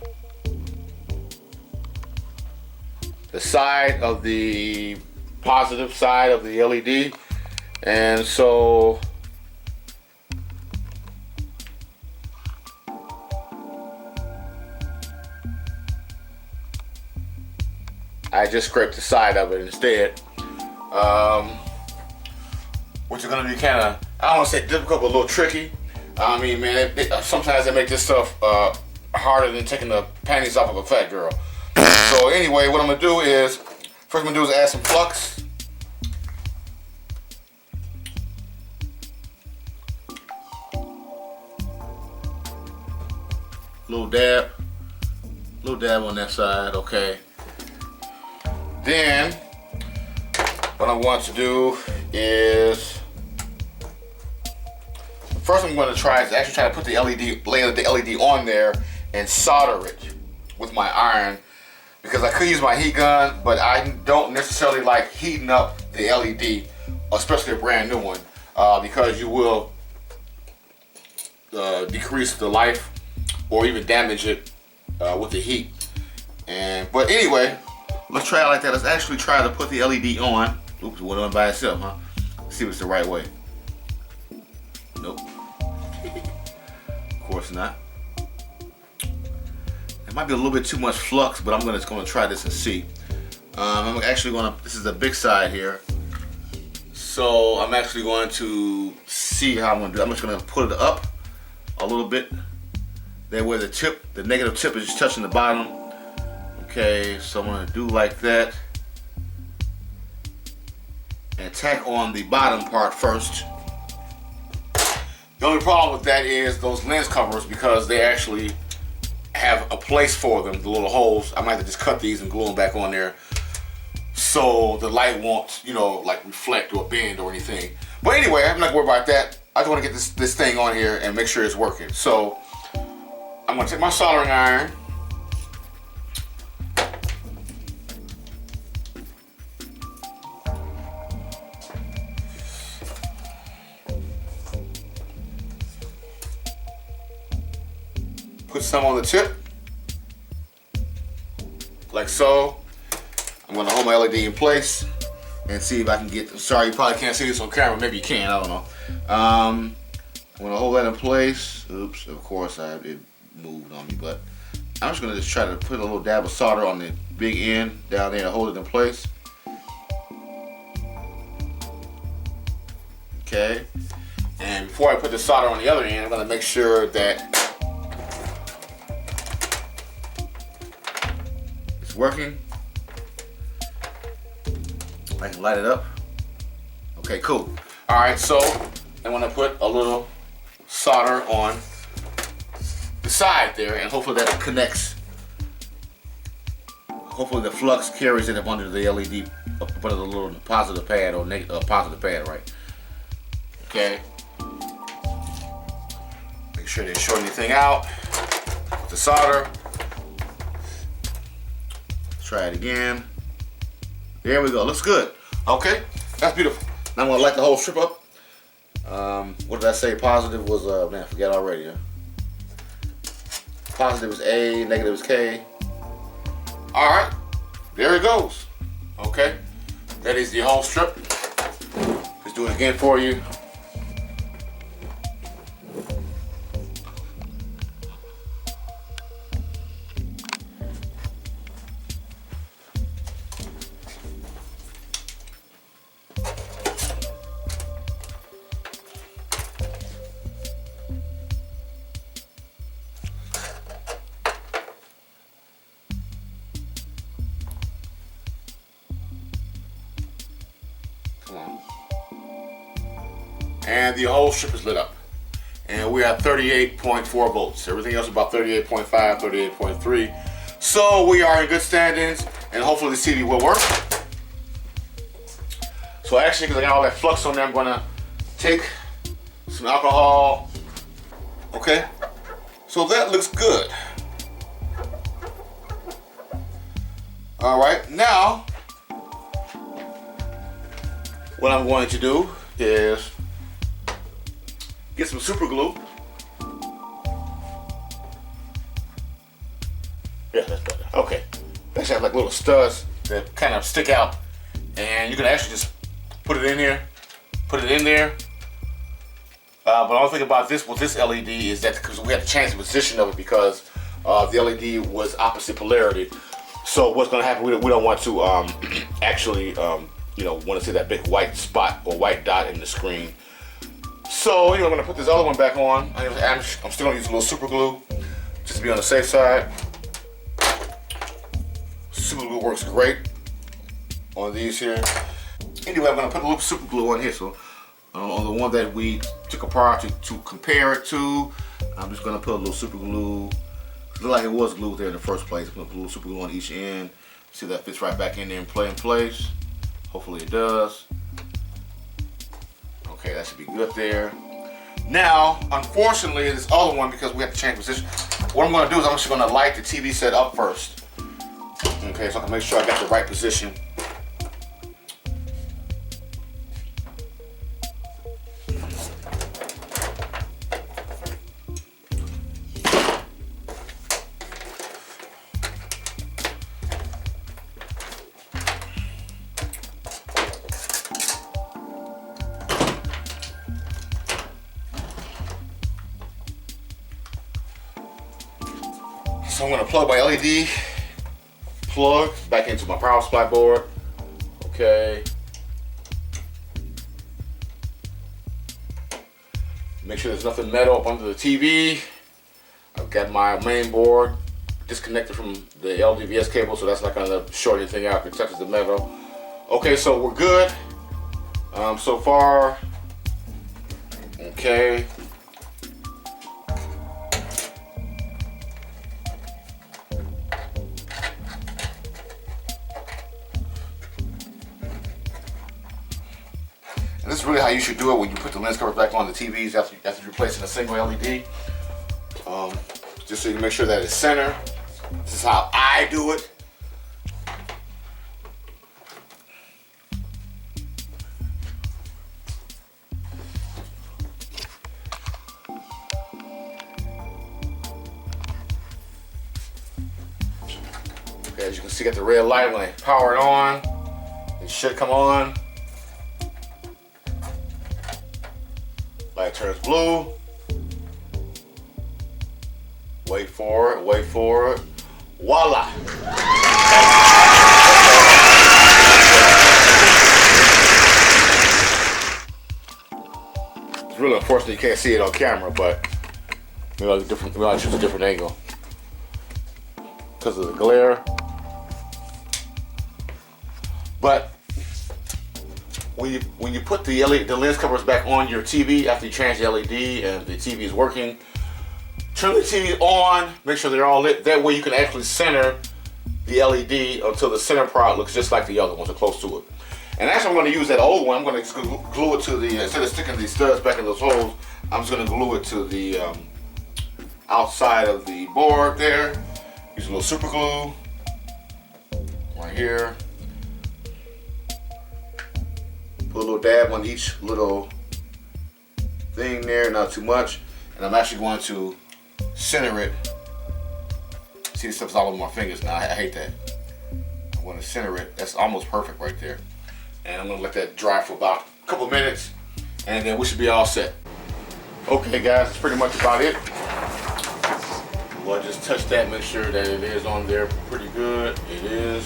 the side of the positive side of the LED. And so I just scraped the side of it instead, which is going to be kind of, I don't want to say difficult, but a little tricky. I mean, man, sometimes they make this stuff harder than taking the panties off of a fat girl. So anyway, what I'm going to do is, first I'm going to do is add some flux. Little dab on that side, okay. Then, what I want to do is, first I'm going to try to put the LED on there and solder it with my iron, because I could use my heat gun, but I don't necessarily like heating up the LED, especially a brand new one, because you will decrease the life or even damage it with the heat. But anyway, let's try it like that. Let's actually try to put the LED on. Oops, it went on by itself, huh? Let's see if it's the right way. Nope. Of course not. It might be a little bit too much flux, but I'm just gonna try this and see. I'm actually gonna, this is the big side here. So I'm actually going to see how I'm gonna do it. I'm just gonna put it up a little bit. That way the negative tip is just touching the bottom. Okay, so I'm gonna do like that. And tack on the bottom part first. The only problem with that is those lens covers, because they actually have a place for them, the little holes. I might have to just cut these and glue them back on there so the light won't, you know, like reflect or bend or anything. But anyway, I'm not worried about that. I just want to get this thing on here and make sure it's working. So I'm going to take my soldering iron. Put some on the tip, like so. I'm gonna hold my LED in place and see if I can get, sorry, you probably can't see this on camera, maybe you can, I don't know. I'm gonna hold that in place. Oops, of course it moved on me, but I'm just gonna try to put a little dab of solder on the big end down there to hold it in place. Okay, and before I put the solder on the other end, I'm gonna make sure that it's working. I can light it up. Okay, cool. All right, so I'm gonna put a little solder on the side there, and hopefully that connects. Hopefully the flux carries it up under the LED, up under the little positive pad or negative positive pad, right? Okay. Make sure they short anything out with the solder. Let's try it again. There we go. Looks good. Okay, that's beautiful. Now I'm gonna light the whole strip up. What did I say? Positive was man, I forgot already. Huh? Positive is A, negative is K. All right, there it goes. Okay, that is the whole strip. Let's do it again for you. And the whole strip is lit up. And we're at 38.4 volts. Everything else is about 38.5, 38.3. So we are in good standings, and hopefully the TV will work. So actually, because I got all that flux on there, I'm gonna take some alcohol. Okay, so that looks good. All right, now what I'm going to do is get some super glue. Yeah, that's better. Okay. They actually have like little studs that kind of stick out, and you can actually just put it in here, put it in there. But the only thing about this with this LED is that because we have to change the position of it because the LED was opposite polarity. So what's going to happen? We don't want to actually, you know, want to see that big white spot or white dot in the screen. So anyway, I'm gonna put this other one back on. I'm still gonna use a little super glue just to be on the safe side. Super glue works great on these here. Anyway, I'm gonna put a little super glue on here. So on the one that we took apart to compare it to, I'm just gonna put a little super glue. It looked like it was glued there in the first place. I'm gonna put a little super glue on each end. See if that fits right back in there and play in place. Hopefully it does. Okay, that should be good there. Now, unfortunately, this other one, because we have to change position, what I'm going to do is I'm just going to light the TV set up first. Okay, so I can make sure I got the right position. So I'm going to plug my LED plug back into my power supply board. Okay. Make sure there's nothing metal up under the TV. I've got my main board disconnected from the LDVS cable, so that's not going to short anything out if it touches the metal. Okay, so we're good so far. Okay. This is really how you should do it when you put the lens covers back on the TVs after you're replacing a single LED. Just so you make sure that it's center. This is how I do it. Okay, as you can see, got the red light. When I power it on, it should come on. Light turns blue. Wait for it, wait for it. Voila! It's really unfortunate you can't see it on camera, but maybe I'll choose a different angle because of the glare. But when you put the lens covers back on your TV after you change the LED and the TV is working, turn the TV on, make sure they're all lit. That way you can actually center the LED until the center part looks just like the other ones, or close to it. And actually I'm going to use that old one. I'm going to glue it to the, instead of sticking these studs back in those holes, I'm just going to glue it to the outside of the board there. Use a little super glue right here. Put a little dab on each little thing there, not too much. And I'm actually going to center it. See, this stuff's all over my fingers now. I hate that. I want to center it. That's almost perfect right there. And I'm going to let that dry for about a couple minutes, and then we should be all set. Okay, guys, that's pretty much about it. Well, just touch that, make sure that it is on there pretty good. It is.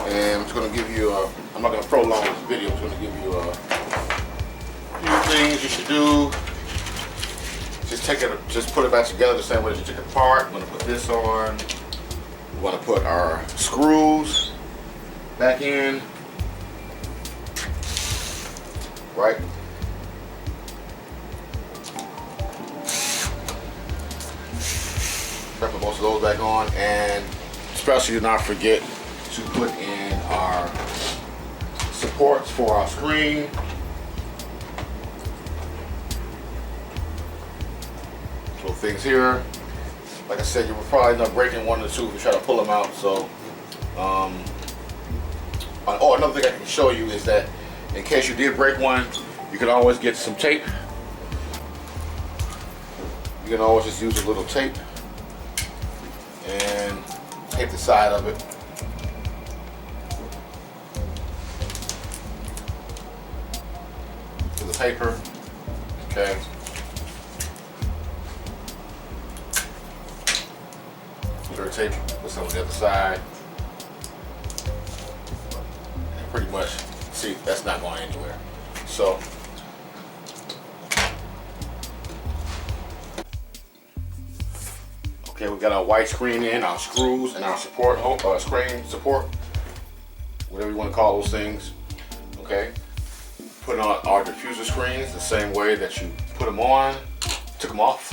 And I'm just going to give you a, I'm not going to prolong this video, I'm just going to give you a few things you should do. Just put it back together the same way that you took it apart. I'm going to put this on. We want to put our screws back in. Right? Put most of those back on, and especially do not forget to put in our supports for our screen. Little things here. Like I said, you will probably end up breaking one or two if you try to pull them out. So, another thing I can show you is that in case you did break one, you can always get some tape. You can always just use a little tape and tape the side of it. To the paper. Okay. Put tape, put some on the other side. And pretty much, see, that's not going anywhere. So, okay, we got our white screen in, our screws, and our support, screen support, whatever you want to call those things. Okay, putting on our diffuser screens the same way that you put them on, took them off.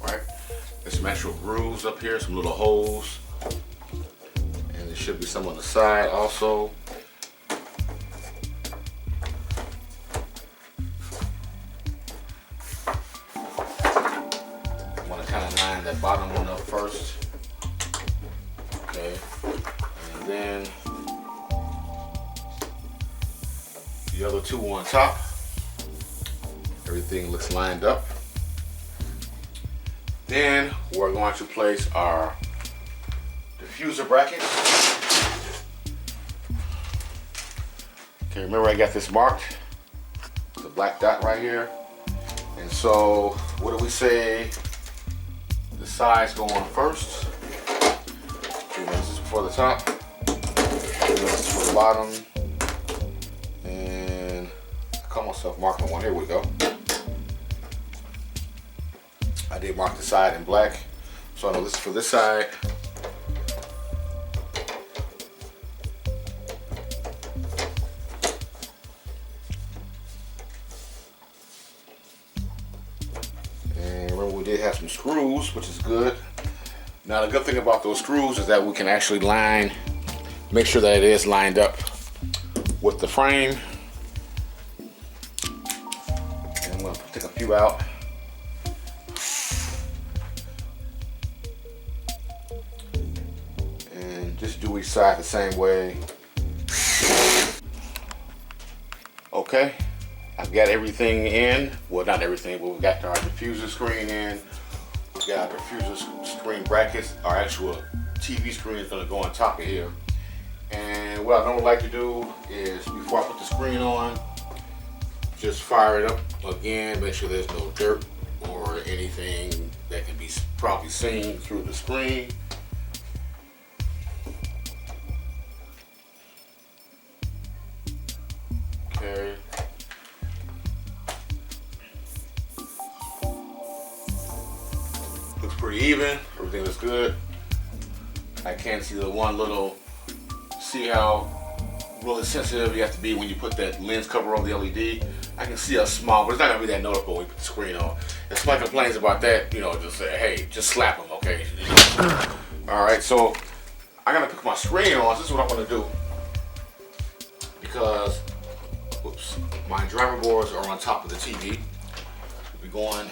Right, there's some actual grooves up here, some little holes, and there should be some on the side also. That bottom one up first, okay, and then the other two on top. Everything looks lined up. Then we're going to place our diffuser bracket. Okay, remember I got this marked, the black dot right here, and so what do we say? The sides go on first. This is for the top. This is for the bottom. And I call myself marking one. Here we go. I did mark the side in black. So I know this is for this side. We did have some screws, which is good. Now the good thing about those screws is that we can actually make sure that it is lined up with the frame. And I'm gonna take a few out. And just do each side the same way. Okay, I've got everything in. Well, not everything, but we've got our diffuser screen in. We've got our diffuser screen brackets. Our actual TV screen is gonna go on top of here. And what I normally like to do is, before I put the screen on, just fire it up again, make sure there's no dirt or anything that can be probably seen through the screen. Okay. Looks pretty even, everything looks good. I can see the one little, see how really sensitive you have to be when you put that lens cover on the LED. I can see a small, but it's not gonna be that noticeable when you put the screen on. If somebody complains about that, you know, just say, hey, just slap them, okay? All right, so I'm gonna put my screen on. This is what I'm gonna do, because, oops, my driver boards are on top of the TV. We'll be going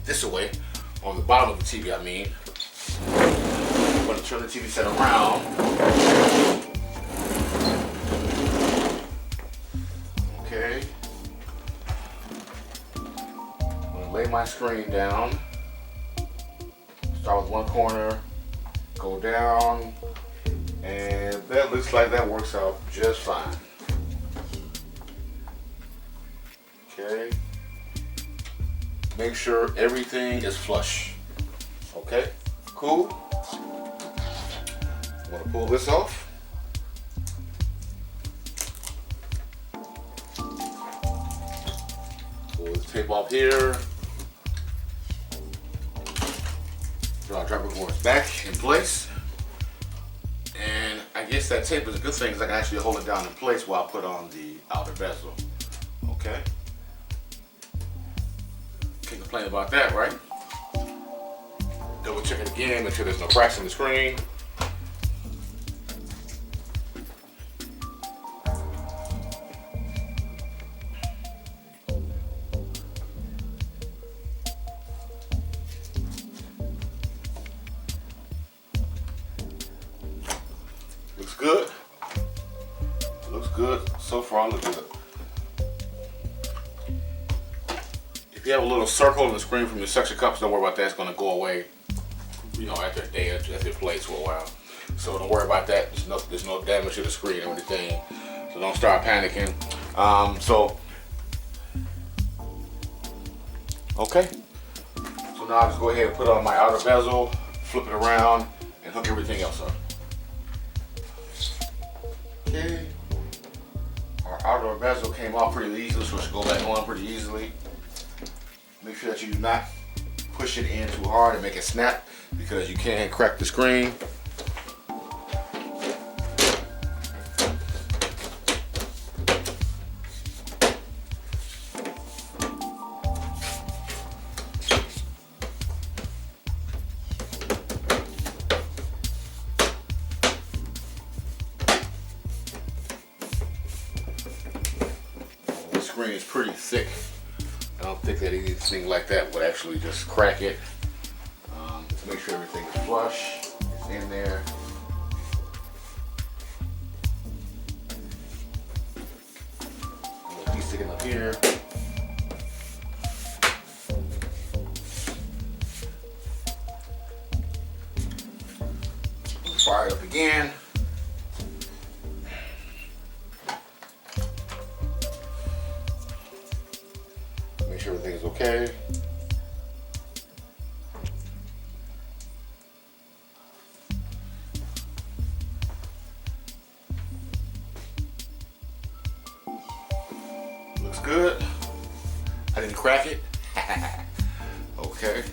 this way, on the bottom of the TV, I mean. I'm gonna turn the TV set around. Okay. I'm gonna lay my screen down. Start with one corner, go down, and that looks like that works out just fine. Okay. Make sure everything is flush. Okay, cool. I'm gonna pull this off. Pull this tape off here. Put our driver boards back in place. And I guess that tape is a good thing because I can actually hold it down in place while I put on the outer bezel. Okay. Can't complain about that, right? Double check it again, make sure there's no cracks in the screen. Looks good. Looks good. So far, look good. If you have a little circle in the screen from your suction cups, don't worry about that. It's going to go away, you know, after a day, after it plays for a while. So don't worry about that. There's no damage to the screen or anything. So don't start panicking. Okay. So now I'll just go ahead and put on my outer bezel, flip it around, and hook everything else up. Okay. Our outer bezel came off pretty easily, so it should go back on pretty easily. Make sure that you do not push it in too hard and make it snap, because you can crack the screen. The screen is pretty thick. I don't think that anything like that would actually just crack it. Just make sure everything is flush, it's in there. A little piece sticking up here. Fire it up again. Make sure everything is okay. Looks good. I didn't crack it. Okay.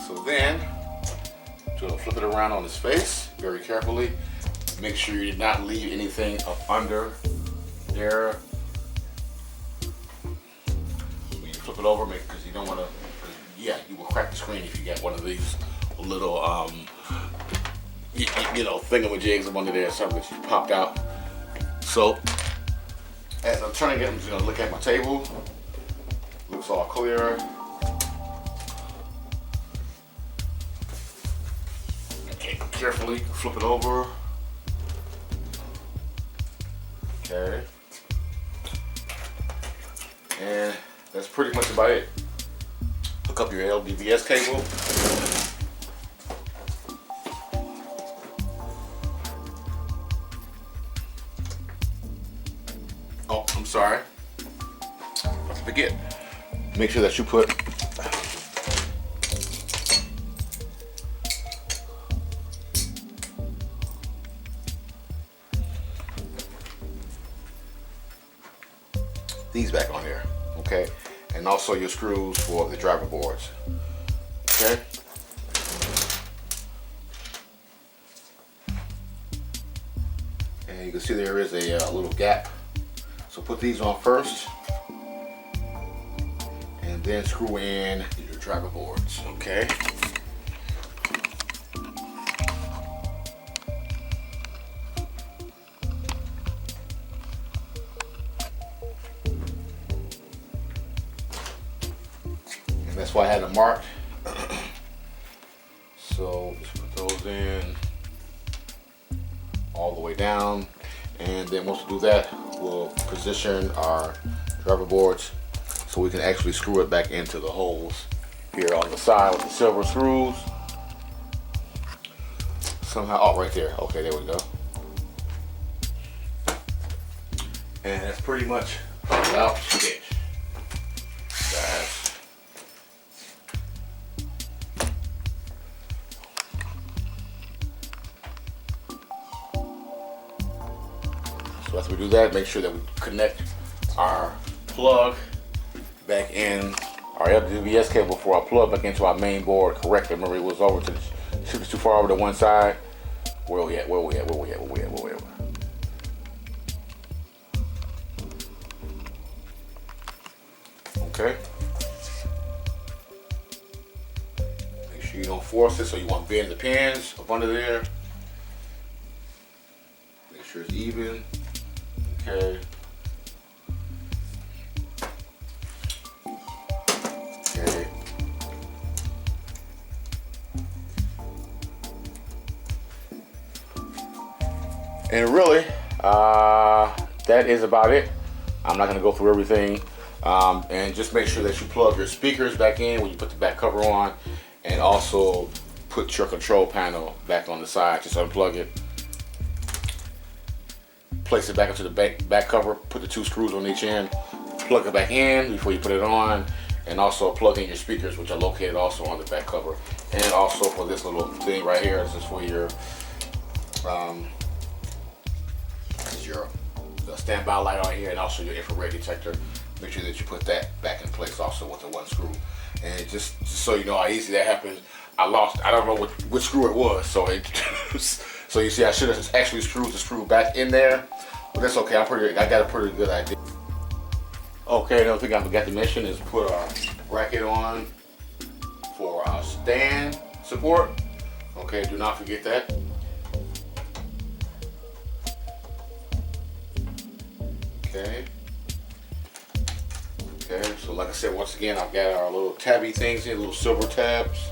So then, to flip it around on his face very carefully. Make sure you did not leave anything up under there. When you flip it over, because you don't want to, yeah, you will crack the screen if you get one of these little you know, thingamajigs up under there, something that you popped out. So as I'm turning it, I'm just gonna look at my table. Looks all clear. Okay, carefully flip it over. Okay. And that's pretty much about it. Hook up your LDVS cable. Oh, I'm sorry. Don't forget. Make sure that you put these back on there, okay? And also your screws for the driver boards, okay? And you can see there is a little gap. So put these on first, and then screw in your driver boards, okay? And that's why I had them marked. So just put those in all the way down, and then once we do that, we'll position our driver boards so we can actually screw it back into the holes here on the side with the silver screws. Somehow, oh, right there. Okay, there we go. And that's pretty much about it, guys. So as we do that, make sure that we connect our plug back in, our LDVS cable for our plug back into our main board correctly. Remember, it was over to the, it was too far over to one side. Where we at? Where we at? Where we at? Where we at? Where we at? Okay. Make sure you don't force it, so you want to bend the pins up under there. Make sure it's even. Okay. Okay. And really, that is about it. I'm not going to go through everything. And just make sure that you plug your speakers back in when you put the back cover on, and also put your control panel back on the side. Just unplug it. Place it back into the back cover, put the two screws on each end, plug it back in before you put it on, and also plug in your speakers, which are located also on the back cover. And also for this little thing right here, this is for your standby light on here, and also your infrared detector. Make sure that you put that back in place also with the one screw. And just so you know how easy that happens, I don't know which screw it was, so it so you see I should have actually screwed the screw back in there, but that's okay. I got a pretty good idea. Okay, another thing I forgot to mention is put our bracket on for our stand support. Okay, do not forget that. Okay. Okay, so like I said, once again, I've got our little tabby things here, little silver tabs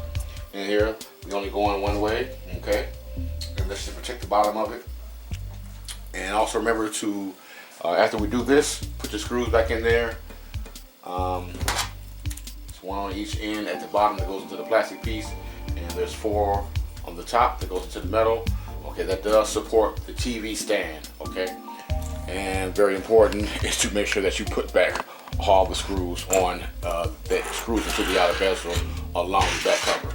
in here. We only go in one way, okay? And this should protect the bottom of it. And also remember to, after we do this, put your screws back in there. There's one on each end at the bottom that goes into the plastic piece, and there's 4 on the top that goes into the metal. Okay, that does support the TV stand, okay? And very important is to make sure that you put back all the screws on that screws into the outer bezel along the back cover.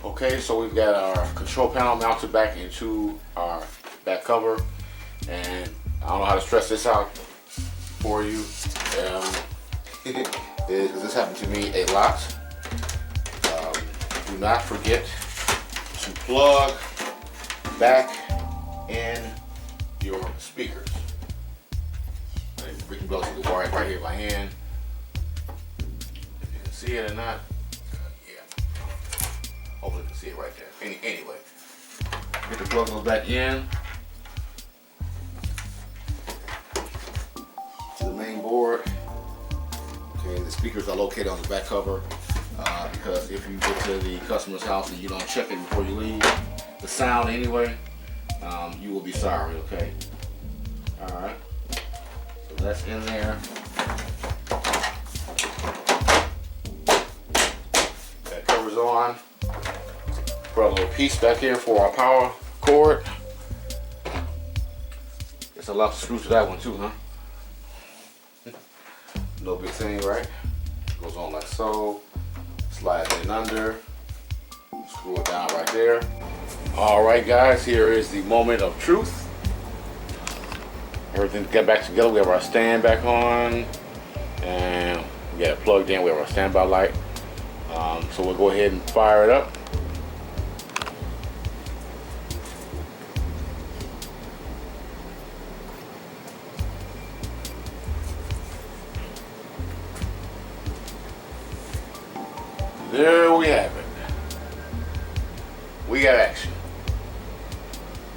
Okay, so we've got our control panel mounted back into our back cover, and I don't know how to stress this out for you. Because this happened to me a lot. Do not forget to plug back in your speakers. We can go to the wire right here in my hand. If you can see it or not, yeah. Hopefully you can see it right there. Anyway, Get the plug goes back in to the main board. Okay, the speakers are located on the back cover because if you get to the customer's house and you don't check it before you leave, the sound anyway, you will be sorry. Okay. All right. So that's in there. That cover's on. Put a little piece back here for our power cord. There's a lot of screws to that one too, huh? No big thing, right? Goes on like so. Slide it in under. Screw it down right there. All right, guys, here is the moment of truth. Everything got back together. We have our stand back on, and we got it plugged in. We have our standby light. So we'll go ahead and fire it up. There we have it. We got action.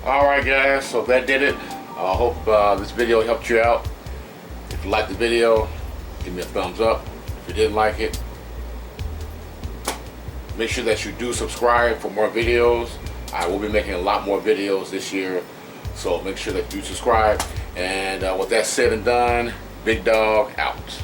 All right, guys, so that did it. I hope this video helped you out. If you liked the video, give me a thumbs up. If you didn't like it, make sure that you do subscribe for more videos. I will be making a lot more videos this year, so make sure that you subscribe. And with that said and done, Big Dog out.